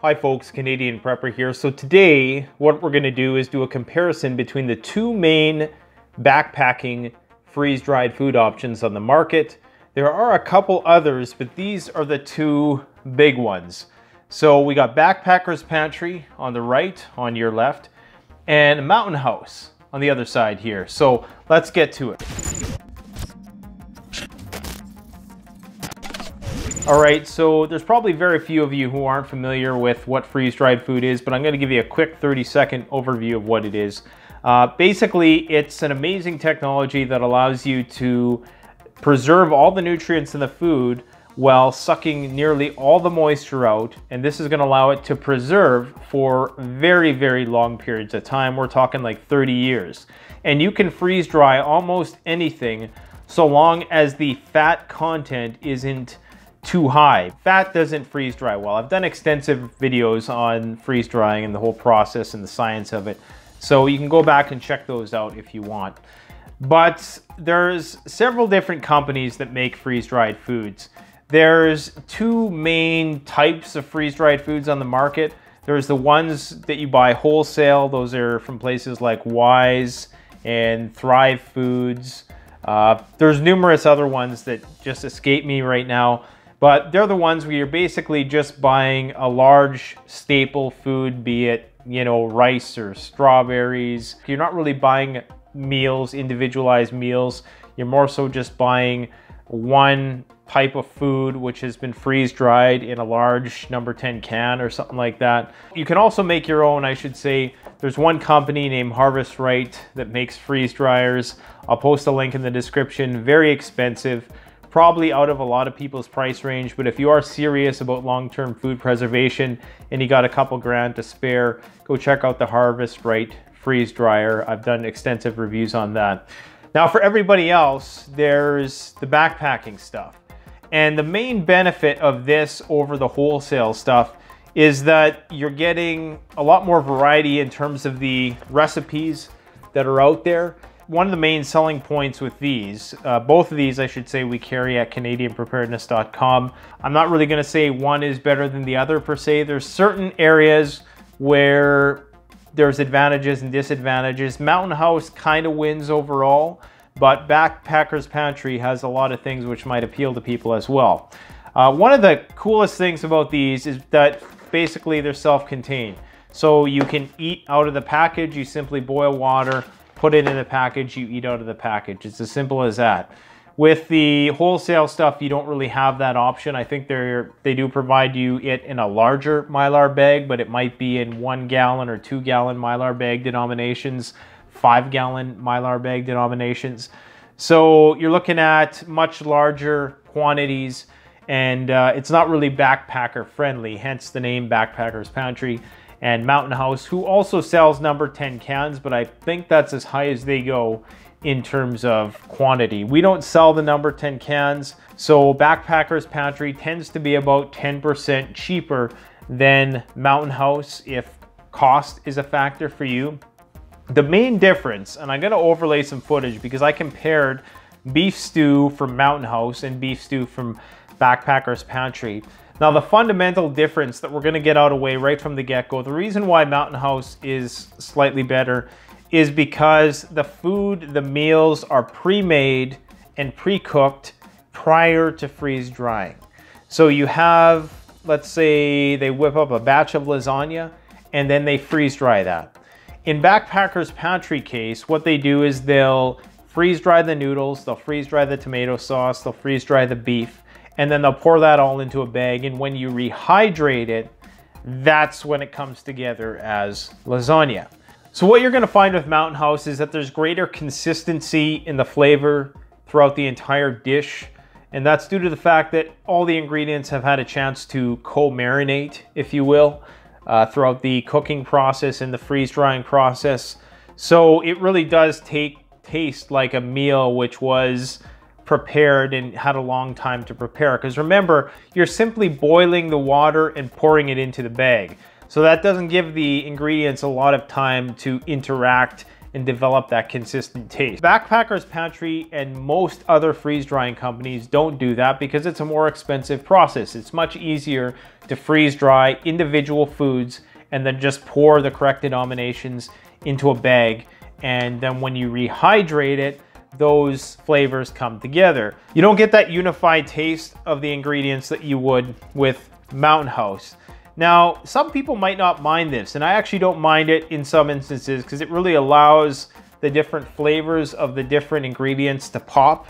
Hi folks, Canadian Prepper here. So today what we're going to do is do a comparison between the two main backpacking freeze-dried food options on the market. There are a couple others, but these are the two big ones. So we got Backpacker's Pantry on the right, on your left, and Mountain House on the other side here. So let's get to it. All right, so there's probably very few of you who aren't familiar with what freeze-dried food is, but I'm going to give you a quick 30-second overview of what it is. Basically, it's an amazing technology that allows you to preserve all the nutrients in the food while sucking nearly all the moisture out, and this is going to allow it to preserve for very, very long periods of time. We're talking like 30 years. And you can freeze dry almost anything so long as the fat content isn't too high. Fat doesn't freeze dry well. I've done extensive videos on freeze drying and the whole process and the science of it, so you can go back and check those out if you want. But there's several different companies that make freeze-dried foods. There's two main types of freeze-dried foods on the market. There's the ones that you buy wholesale. Those are from places like Wise and Thrive Foods. There's numerous other ones that just escape me right now. But they're the ones where you're basically just buying a large staple food, be it, you know, rice or strawberries. You're not really buying meals, individualized meals. You're more so just buying one type of food which has been freeze dried in a large number 10 can or something like that. You can also make your own, I should say. There's one company named Harvest Right that makes freeze dryers. I'll post a link in the description. Very expensive. Probably out of a lot of people's price range, but if you are serious about long-term food preservation and you got a couple grand to spare, go check out the Harvest Right freeze dryer. I've done extensive reviews on that. Now for everybody else, there's the backpacking stuff. And the main benefit of this over the wholesale stuff is that you're getting a lot more variety in terms of the recipes that are out there. One of the main selling points with these, both of these I should say we carry at CanadianPreparedness.com. I'm not really going to say one is better than the other per se. There's certain areas where there's advantages and disadvantages. Mountain House kind of wins overall, but Backpacker's Pantry has a lot of things which might appeal to people as well. One of the coolest things about these is that basically they're self-contained. So you can eat out of the package. You simply boil water, put it in the package, you eat out of the package. It's as simple as that. With the wholesale stuff, you don't really have that option. I think they do provide you it in a larger Mylar bag, but it might be in 1 gallon or 2 gallon Mylar bag denominations, 5 gallon Mylar bag denominations. So you're looking at much larger quantities, and it's not really backpacker friendly, hence the name Backpacker's Pantry. And Mountain House, who also sells number 10 cans, but I think that's as high as they go in terms of quantity. We don't sell the number 10 cans, so Backpacker's Pantry tends to be about 10% cheaper than Mountain House if cost is a factor for you. The main difference, and I'm gonna overlay some footage because I compared beef stew from Mountain House and beef stew from Backpacker's Pantry. Now the fundamental difference that we're going to get out of the way right from the get-go, the reason why Mountain House is slightly better is because the food, the meals are pre-made and pre-cooked prior to freeze drying. So you have, let's say they whip up a batch of lasagna and then they freeze dry that. In Backpacker's Pantry case, what they do is they'll freeze dry the noodles, they'll freeze dry the tomato sauce, they'll freeze dry the beef, and then they'll pour that all into a bag, and when you rehydrate it, that's when it comes together as lasagna. So what you're going to find with Mountain House is that there's greater consistency in the flavor throughout the entire dish, and that's due to the fact that all the ingredients have had a chance to co-marinate, if you will, throughout the cooking process and the freeze-drying process. So it really does taste like a meal which was prepared and had a long time to prepare, because remember, you're simply boiling the water and pouring it into the bag. So that doesn't give the ingredients a lot of time to interact and develop that consistent taste. Backpackers Pantry and most other freeze drying companies don't do that because it's a more expensive process. It's much easier to freeze dry individual foods and then just pour the correct denominations into a bag. And then when you rehydrate it, those flavors come together. You don't get that unified taste of the ingredients that you would with Mountain House. Now, some people might not mind this, and I actually don't mind it in some instances because it really allows the different flavors of the different ingredients to pop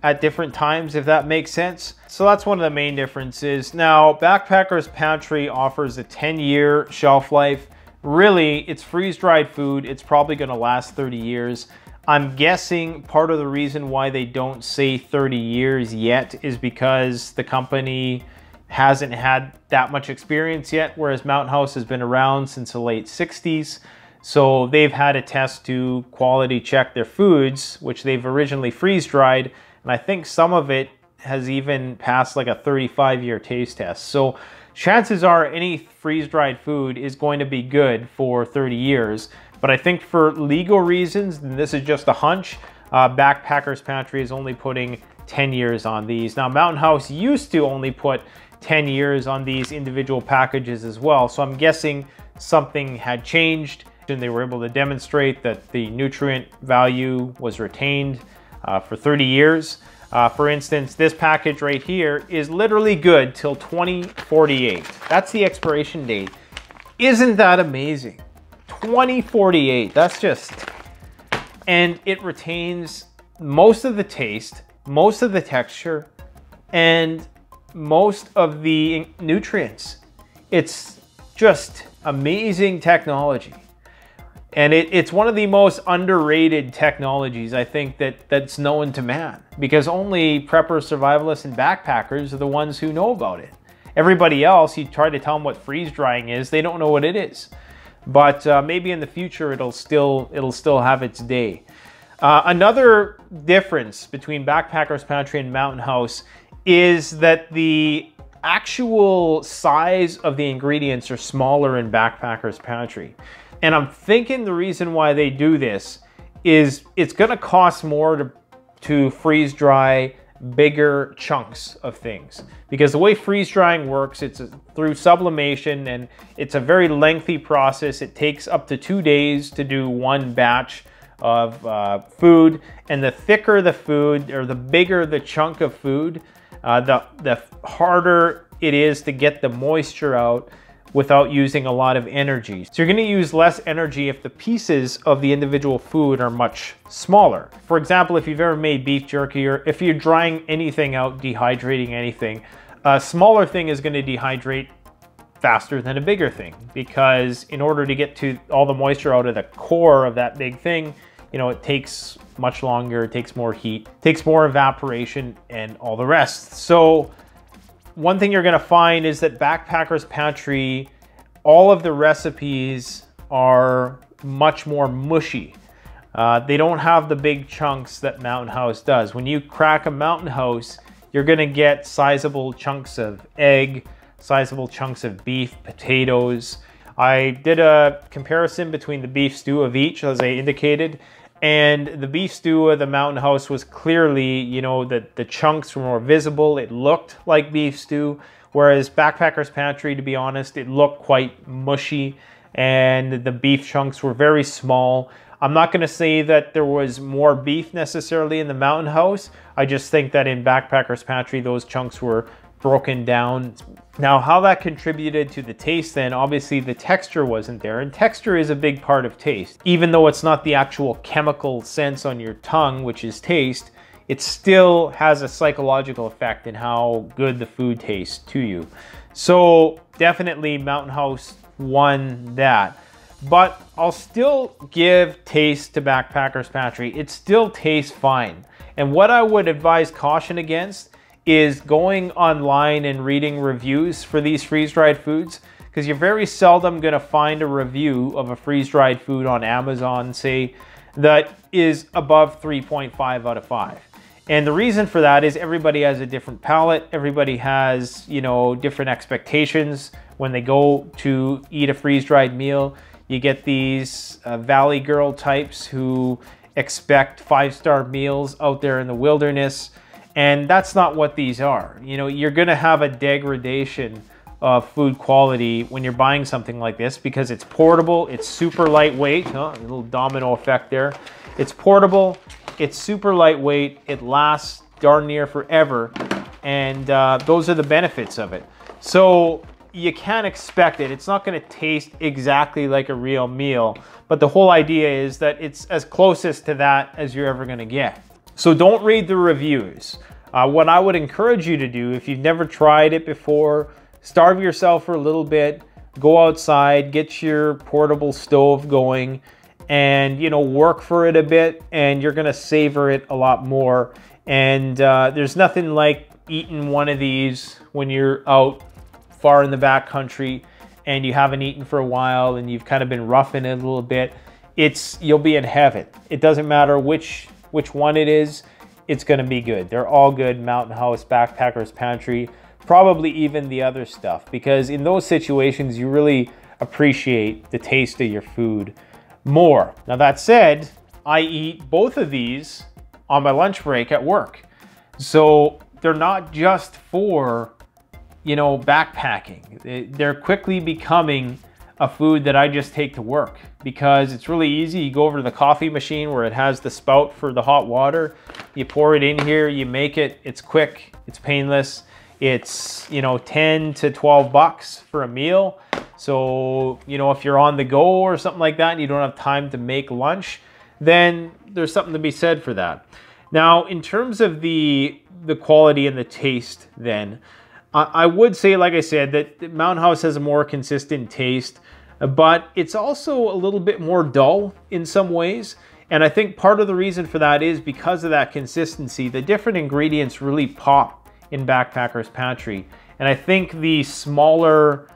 at different times, if that makes sense. So that's one of the main differences. Now, Backpackers Pantry offers a 10-year shelf life. Really, it's freeze-dried food. It's probably gonna last 30 years. I'm guessing part of the reason why they don't say 30 years yet is because the company hasn't had that much experience yet, whereas Mountain House has been around since the late 60s. So they've had a test to quality check their foods, which they've originally freeze-dried, and I think some of it has even passed like a 35-year taste test. So chances are any freeze-dried food is going to be good for 30 years. But I think for legal reasons, and this is just a hunch, Backpackers Pantry is only putting 10 years on these. Now, Mountain House used to only put 10 years on these individual packages as well. So I'm guessing something had changed and they were able to demonstrate that the nutrient value was retained for 30 years. For instance, this package right here is literally good till 2048. That's the expiration date. Isn't that amazing? 2048, that's just, and it retains most of the taste, most of the texture, and most of the nutrients. It's just amazing technology. And it's one of the most underrated technologies, I think, that's known to man, because only preppers, survivalists, and backpackers are the ones who know about it. Everybody else, you try to tell them what freeze drying is, they don't know what it is. But maybe in the future it'll still have its day. Another difference between Backpackers Pantry and Mountain House is that the actual size of the ingredients are smaller in Backpackers Pantry. And I'm thinking the reason why they do this is it's gonna cost more to freeze dry bigger chunks of things, because the way freeze drying works, it's through sublimation, and it's a very lengthy process. It takes up to 2 days to do one batch of food, and the thicker the food, or the bigger the chunk of food, the harder it is to get the moisture out without using a lot of energy. So you're gonna use less energy if the pieces of the individual food are much smaller. For example, if you've ever made beef jerky, or if you're drying anything out, dehydrating anything, a smaller thing is gonna dehydrate faster than a bigger thing, because in order to get to all the moisture out of the core of that big thing, you know, it takes much longer, it takes more heat, takes more evaporation, and all the rest. So one thing you're gonna find is that Backpackers Pantry, all of the recipes are much more mushy. They don't have the big chunks that Mountain House does. When you crack a Mountain House, you're gonna get sizable chunks of egg, sizable chunks of beef, potatoes. I did a comparison between the beef stew of each, as I indicated, and the beef stew of the Mountain House was clearly, you know, the chunks were more visible. It looked like beef stew, whereas Backpackers Pantry, to be honest, it looked quite mushy, and the beef chunks were very small. I'm not going to say that there was more beef necessarily in the Mountain House. I just think that in Backpackers Pantry, those chunks were broken down. Now, how that contributed to the taste then, obviously the texture wasn't there, and texture is a big part of taste. Even though it's not the actual chemical sense on your tongue, which is taste, it still has a psychological effect in how good the food tastes to you. So definitely Mountain House won that. But I'll still give taste to Backpackers Pantry. It still tastes fine. And what I would advise caution against is going online and reading reviews for these freeze-dried foods, because you're very seldom going to find a review of a freeze-dried food on Amazon, say, that is above 3.5 out of 5. And the reason for that is everybody has a different palate. Everybody has, you know, different expectations when they go to eat a freeze-dried meal. You get these Valley Girl types who expect 5-star meals out there in the wilderness, and that's not what these are. You know, you're gonna have a degradation of food quality when you're buying something like this because it's portable, it's super lightweight. Oh, a little domino effect there. It's portable, it's super lightweight, it lasts darn near forever, and those are the benefits of it. So you can't expect it. It's not going to taste exactly like a real meal, but the whole idea is that it's as closest to that as you're ever going to get. So don't read the reviews. What I would encourage you to do, if you've never tried it before, starve yourself for a little bit, go outside, get your portable stove going, and, you know, work for it a bit, and you're going to savor it a lot more. And there's nothing like eating one of these when you're out far in the back country and you haven't eaten for a while and you've kind of been roughing it a little bit. You'll be in heaven. It doesn't matter which one it is, it's going to be good. They're all good. Mountain House, Backpackers Pantry, probably even the other stuff, because in those situations you really appreciate the taste of your food more. Now that said, I eat both of these on my lunch break at work. So they're not just for, you know, backpacking. They're quickly becoming a food that I just take to work because it's really easy. You go over to the coffee machine where it has the spout for the hot water. You pour it in here, you make it. It's quick, it's painless. It's, you know, 10 to 12 bucks for a meal. So, you know, if you're on the go or something like that and you don't have time to make lunch, then there's something to be said for that. Now, in terms of the quality and the taste then, I would say, like I said, that Mountain House has a more consistent taste, but it's also a little bit more dull in some ways. And I think part of the reason for that is because of that consistency. The different ingredients really pop in Backpackers Pantry. And I think the smaller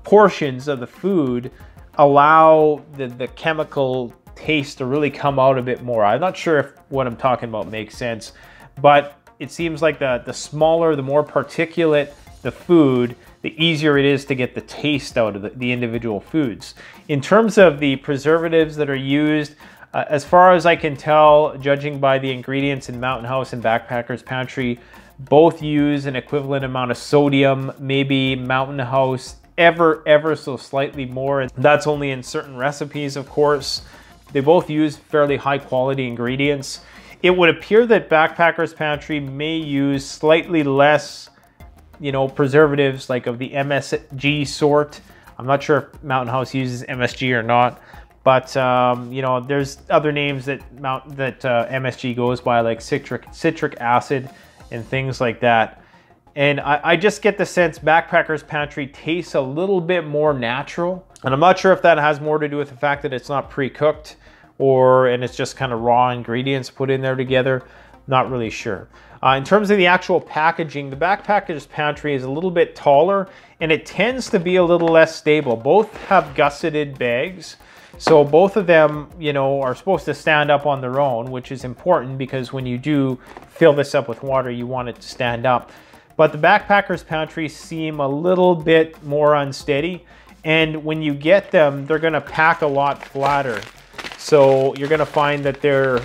portions of the food allow the chemical taste to really come out a bit more. I'm not sure if what I'm talking about makes sense, but it seems like the smaller, the more particulate the food, the easier it is to get the taste out of the individual foods. In terms of the preservatives that are used, as far as I can tell, judging by the ingredients in Mountain House and Backpackers Pantry, both use an equivalent amount of sodium, maybe Mountain House ever so slightly more. And that's only in certain recipes, of course. They both use fairly high quality ingredients. It would appear that Backpackers Pantry may use slightly less, you know, preservatives like of the MSG sort. I'm not sure if Mountain House uses MSG or not, but you know, there's other names that MSG goes by, like citric acid and things like that. And I just get the sense Backpackers Pantry tastes a little bit more natural. And I'm not sure if that has more to do with the fact that it's not pre-cooked and it's just kind of raw ingredients put in there together. Not really sure. In terms of the actual packaging, the Backpackers Pantry is a little bit taller and it tends to be a little less stable. Both have gusseted bags. So both of them, you know, are supposed to stand up on their own, which is important because when you do fill this up with water, you want it to stand up. But the Backpackers Pantry seem a little bit more unsteady. And when you get them, they're gonna pack a lot flatter. So you're gonna find that they're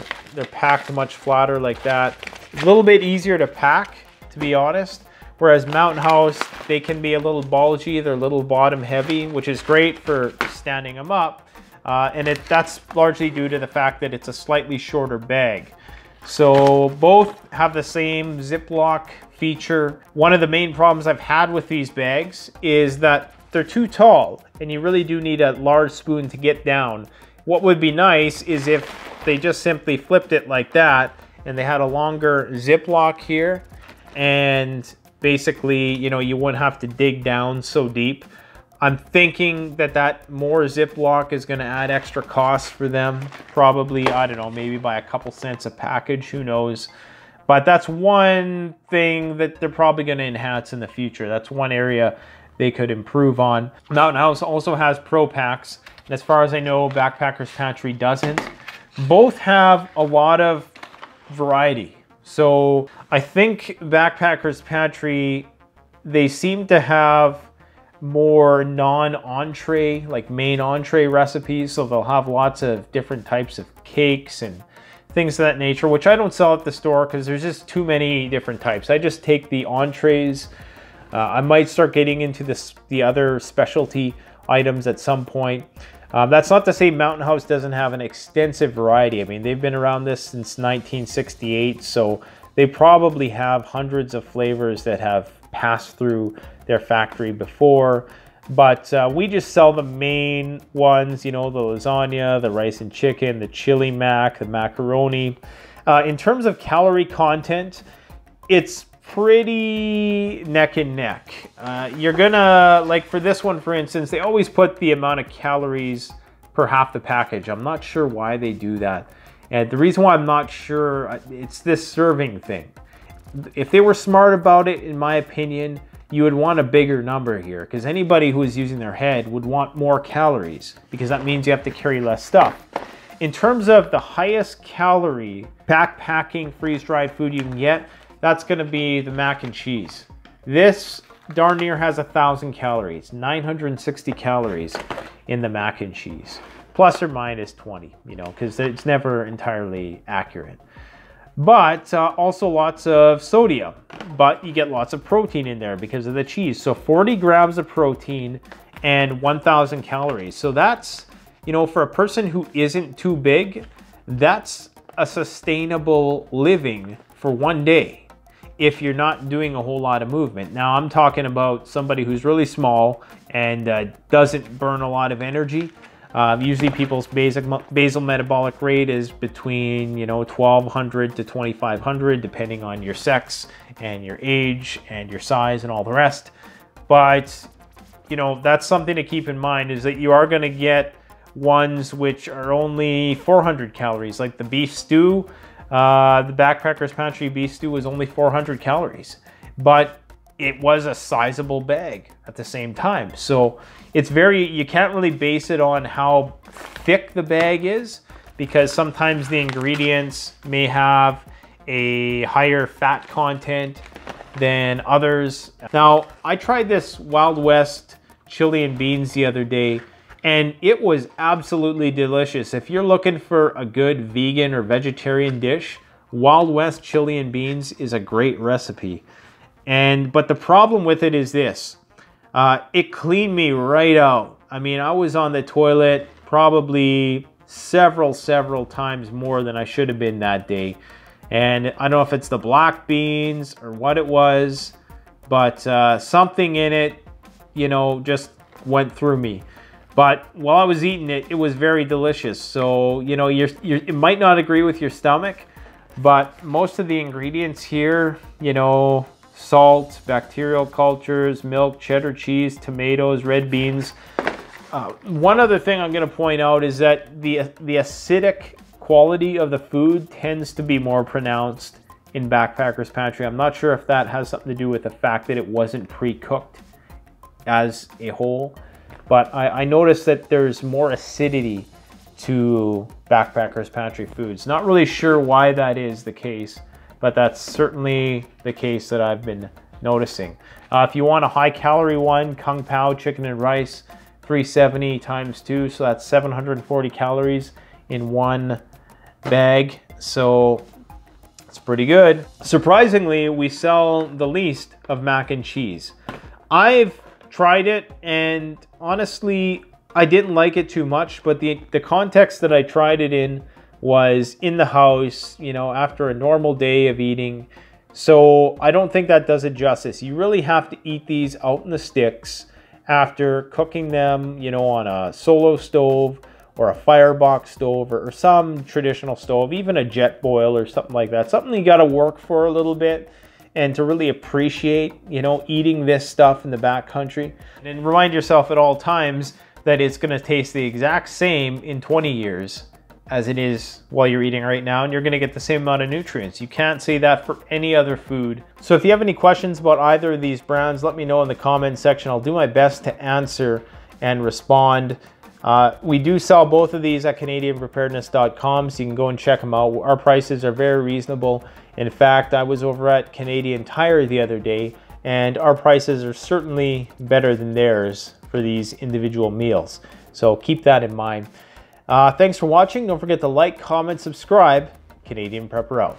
packed much flatter like that. A little bit easier to pack, to be honest. Whereas Mountain House, they can be a little bulgy, they're a little bottom heavy, which is great for standing them up. And that's largely due to the fact that it's a slightly shorter bag. So both have the same Ziploc feature. One of the main problems I've had with these bags is that they're too tall and you really do need a large spoon to get down. What would be nice is if they just simply flipped it like that and they had a longer Ziploc here, and basically, you know, you wouldn't have to dig down so deep. I'm thinking that more Ziploc is going to add extra costs for them. Probably, I don't know, maybe by a couple cents a package, who knows. But that's one thing that they're probably going to enhance in the future. That's one area they could improve on. Mountain House also has Pro Packs, and as far as I know, Backpackers Pantry doesn't. Both have a lot of variety. So I think Backpackers Pantry, they seem to have more non-entree, like main entree recipes. So they'll have lots of different types of cakes and things of that nature, which I don't sell at the store because there's just too many different types. I just take the entrees. I might start getting into the other specialty items at some point. That's not to say Mountain House doesn't have an extensive variety. I mean, they've been around this since 1968, so they probably have hundreds of flavors that have passed through their factory before. But we just sell the main ones, you know, the lasagna, the rice and chicken, the chili mac, the macaroni. In terms of calorie content, it's pretty neck and neck. You're gonna, like for this one, for instance, they always put the amount of calories per half the package. I'm not sure why they do that. And the reason why I'm not sure, it's this serving thing. If they were smart about it, in my opinion, you would want a bigger number here, because anybody who is using their head would want more calories, because that means you have to carry less stuff. In terms of the highest calorie backpacking freeze-dried food you can get, that's going to be the mac and cheese. This darn near has 1,000 calories, 960 calories in the mac and cheese, plus or minus 20, you know, because it's never entirely accurate. But also lots of sodium, but you get lots of protein in there because of the cheese. So 40 grams of protein and 1,000 calories. So that's, you know, for a person who isn't too big, that's a sustainable living for one day if you're not doing a whole lot of movement. Now I'm talking about somebody who's really small and doesn't burn a lot of energy. Usually people's basal metabolic rate is between, you know, 1,200 to 2,500, depending on your sex and your age and your size and all the rest. But, you know, that's something to keep in mind, is that you are going to get ones which are only 400 calories, like the beef stew. The Backpackers Pantry beef stew was only 400 calories, but it was a sizable bag at the same time. So it's you can't really base it on how thick the bag is, because sometimes the ingredients may have a higher fat content than others. Now, I tried this Wild West chili and beans the other day, and it was absolutely delicious. If you're looking for a good vegan or vegetarian dish, Wild West chili and beans is a great recipe. But the problem with it is this, it cleaned me right out. I mean, I was on the toilet probably several times more than I should have been that day. And I don't know if it's the black beans or what it was, but something in it, you know, just went through me. But while I was eating it, it was very delicious. So, you know, it might not agree with your stomach, but most of the ingredients here, you know, salt, bacterial cultures, milk, cheddar cheese, tomatoes, red beans. One other thing I'm going to point out is that the acidic quality of the food tends to be more pronounced in Backpackers Pantry. I'm not sure if that has something to do with the fact that it wasn't pre-cooked as a whole, but I noticed that there's more acidity to Backpackers Pantry foods. Not really sure why that is the case, but that's certainly the case that I've been noticing. If you want a high calorie one, Kung Pao chicken and rice, 370 times 2, so that's 740 calories in one bag. So it's pretty good. Surprisingly, we sell the least of mac and cheese. I've tried it, and honestly, I didn't like it too much, but the context that I tried it in was in the house, you know, after a normal day of eating. So I don't think that does it justice. You really have to eat these out in the sticks after cooking them, you know, on a solo stove or a firebox stove or some traditional stove, even a jet boil or something like that. Something you got to work for a little bit and to really appreciate, you know, eating this stuff in the backcountry. And remind yourself at all times that it's going to taste the exact same in 20 years as it is while you're eating right now, and you're going to get the same amount of nutrients. You can't say that for any other food. So if you have any questions about either of these brands, let me know in the comment section. I'll do my best to answer and respond. We do sell both of these at CanadianPreparedness.com, so you can go and check them out. Our prices are very reasonable. In fact, I was over at Canadian Tire the other day, and our prices are certainly better than theirs for these individual meals. So keep that in mind. Thanks for watching. Don't forget to like, comment, subscribe. Canadian Prepper out.